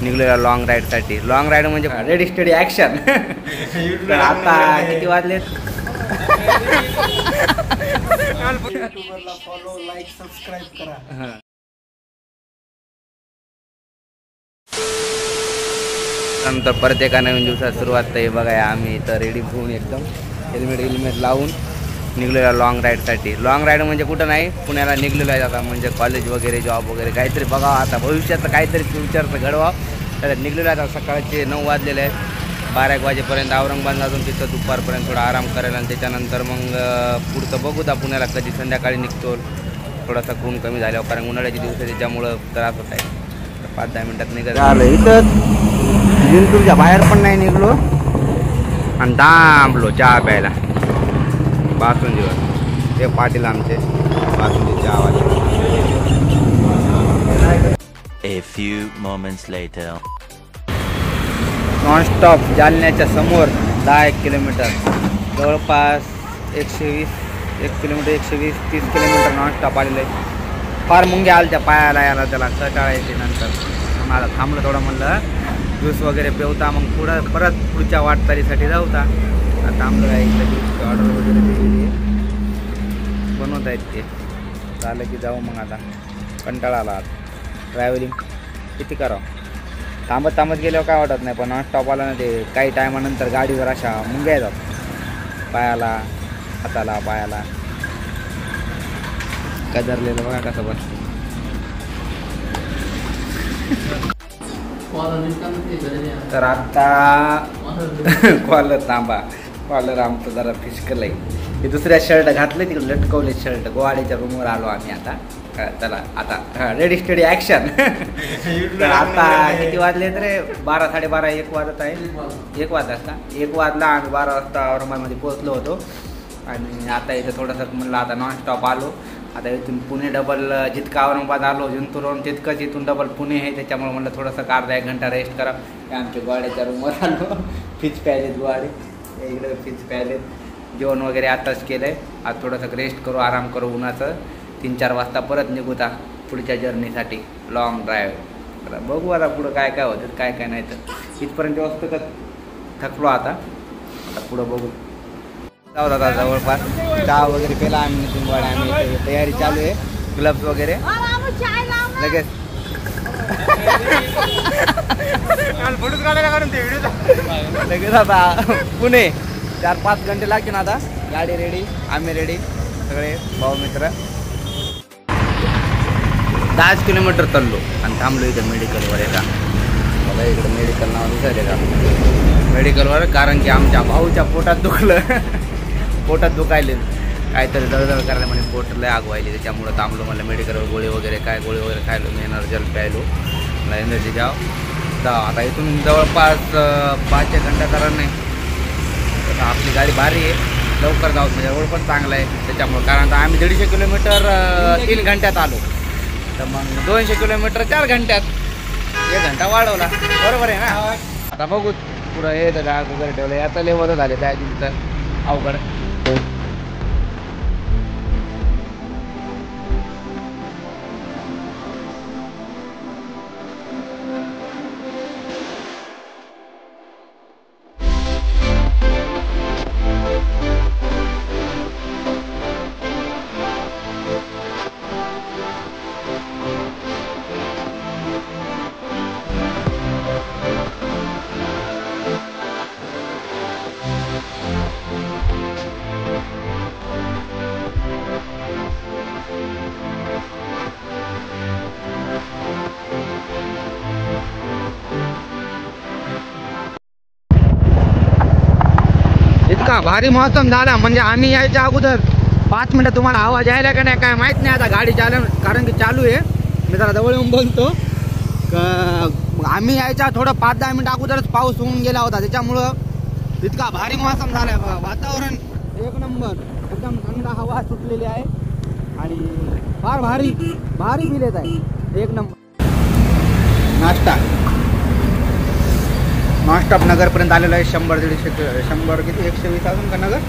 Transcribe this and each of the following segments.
निघलेला long राईडसाठी. Long ride म्हणजे ready steady action. तर आता किती वाजले? फॉलो लाईक सबस्क्राईब करा. नंतर परत एका नवीन दिवसात सुरुवात. आहे बघा, आम्ही इथं रेडी होऊन एकदम हेल्मेट लावून निघलेला लॉंग राईडसाठी. लॉंग राईड म्हणजे कुठं नाही, पुण्याला निघलेलो आहे आता. म्हणजे कॉलेज वगैरे, जॉब वगैरे काहीतरी बघावं आता, भविष्याचं काहीतरी फ्युचरचं घडवावं. तर निघलेलं आहे आता. सकाळचे 9 वाजलेले आहेत. 12-1 वाजेपर्यंत औरंगाबाद अजून तिथं दुपारपर्यंत थोडा आराम करायला. आणि त्याच्यानंतर मग पुढचं बघू दा पुण्याला कधी संध्याकाळी निघतो. थोडासा खून कमी झाल्यावर, कारण उन्हाळ्याचे दिवस आहे त्याच्यामुळं त्रास होत आहे. तर 5-10 मिनटात निघत आलं. इथं जिंतूरच्या बाहेर पण नाही निघलो आणि थांबलो चहा प्यायला बासुंदीवर. ते पाटील आमचे बासुंदी चहावाले. A few moments later. Nonstop जालन्याच्या समोर 10-1 किलोमीटर, जवळपास 120 किलोमीटर, 120-130 किलोमीटर नॉनस्टॉप आलेलं आहे. फार मुंग्या आलत्या पायाला याला, त्याला कटाळायचे. नंतर मला थांबलं थोडं, म्हणलं ज्यूस वगैरे पेवता, मग पुढं परत पुढच्या वाटचालीसाठी जाऊता. थांबलं आहे. इथं ज्यूसची ऑर्डर वगैरे दिलेली आहे, बनवत आहेत ते. झालं की जाऊ मग. आता कंटाळा आला. ट्रॅव्हलिंग किती करावं, थांबत गेल्यावर काय वाटत नाही, पण नॉनस्टॉप आला ना ते काही टायमानंतर गाडीवर अशा मुंग्या येतात पायाला, हाताला, पायाला. कदरलेलं बघा कसं बस. तर आता कॉलर थांबा, कॉलर आमचं जरा फिसकल आहे. ते दुसऱ्या शर्ट घातले, तिकडे लटकवले शर्ट. गोवाडीच्या रूमवर आलो आम्ही आता. चला आता रेडी स्टडी ॲक्शन. तर आता किती वाजले तर 12-12:30-1 वाजत आहे. 1 वाजता का 1 वाजला. आम्ही 12 वाजता औरंगाबादमध्ये पोहोचलो होतो. आणि आता इथं थोडंसं म्हणलं आता नॉनस्टॉप आलो. आता इथून पुणे डबल, जितकं औरंगाबाद आलो जिंतूरवरून तितकंच इथून डबल पुणे आहे. त्याच्यामुळे म्हणलं थोडंसं अर्धा 1 घंटा रेस्ट करा. आमच्या गोवाड्याच्या रूमवर आलो. फिच प्यायलेत गोवाडे, इकडे फिच प्यायलेत. जेवण वगैरे आताच केलं आहे. आज थोडंसं रेस्ट करू, आराम करू. उन्हाचं 3-4 वाजता परत निघूता पुढच्या जर्नीसाठी, लॉंग ड्राईव्ह. तर बघू आता पुढं काय काय होतं, काय काय नाही. तर इथपर्यंत वस्तू तर थकलो. आता पुढं बघू. जाऊ दादा जवळपास चहा वगैरे पेला आम्ही. नितीन गोवाडे आम्ही तयारी चालू आहे. ग्लव्स वगैरे लगेच. लगेच आता पुणे 4-5 घंटे लागतील. आता गाडी रेडी, आम्ही रेडी, सगळे भाऊ मित्र. 10 किलोमीटर चाललो आणि थांबलो इथं मेडिकलवर. एका बघा इकडं मेडिकल नाव दिसत आहे का मेडिकलवर, कारण की आमच्या भाऊच्या पोटात दुखलं. पोटात दुखायले, काहीतरी दळदळ करायला म्हणे, पोट लय आग व्हायली. त्याच्यामुळं थांबलो. मला मेडिकलवर गोळी वगैरे खायलो मी. एनर्जल प्यायलो, मला एनर्जी घ्यावं. जा आता इथून जवळपास 5-1 घंटा करा नाही. आपली गाडी भारी आहे, लवकर जाऊ. म्हणजे रोड पण चांगला आहे त्याच्यामुळं. कारण आता आम्ही 150 किलोमीटर 3 घंट्यात आलो. तर मग 200 किलोमीटर 4 घंट्यात, 1 घंटा वाढवला. बरोबर आहे ना. आता बघू पुढं हे तर डाग वगैरे ठेवलं. आता लय बदल झाले त्या दिवसात, अवघड. इतका भारी मौसम झाला. म्हणजे आम्ही यायच्या अगोदर 5 मिनिटं तुम्हाला आवाज यायला का नाही काय माहित नाही. आता गाडी कारण की चालू आहे. मी जरा जवळ येऊन बोलतो. आम्ही यायच्या थोडं 5-10 मिनिटं अगोदरच पाऊस होऊन गेला होता. त्याच्यामुळं इतका भारी मौसम झालाय. वातावरण 1 नंबर, एकदम थंड हवा सुटलेली आहे आणि फार भारी फील येत आहे. 1 नंबर. नाश्ता नॉनस्टॉप नगरपर्यंत आलेलो आहे. 100-150 किती 120 अजून का नगर.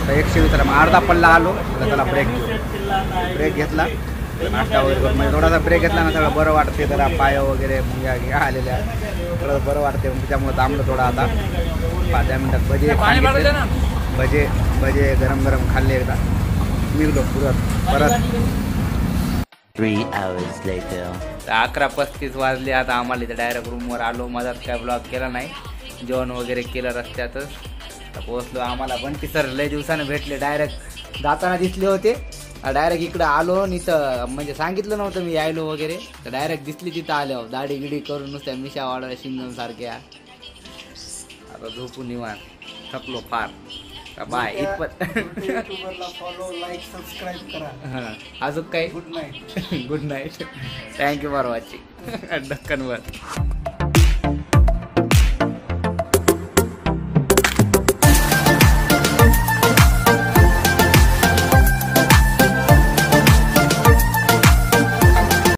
तर 120ला मग अर्धा पल्ला आलो. त्याला ब्रेक घेतला. नाश्ता वगैरे करून म्हणजे थोडासा ब्रेक घेतला ना सगळं बरं वाटते, जरा पाय वगैरे मुंग्या आलेल्या थोडं बरं वाटते. मग त्याच्यामुळे थांबलं थोडं आता 5-10 मिनिटात. भजे गरम गरम खाल्ले एकदा निघलो परत. 3 hours later. 11:35 वाजले आता आम्हाला. इथं डायरेक्ट रूमवर आलो. मधात काय ब्लॉग केला नाही, जेवण वगैरे केलं रस्त्यातच. पोहोचलो. आम्हाला बंटी सर लय दिवसानं भेटले, डायरेक्ट जाताना दिसले होते. डायरेक्ट इकडं आलो आणि तर म्हणजे सांगितलं नव्हतं मी यायलो वगैरे, तर डायरेक्ट दिसली तिथं आल्यावर दाढी गिडी करून नुसत्या मिशा वाढवल्या शिंगम सारख्या. आता झोपून निवांत, थकलो फार. बाय. युट्यूबरला फॉलो, लाईक, सबस्क्राईब करा. अजून काही. Good night. Good night. Thank you for watching. डक्कनवर.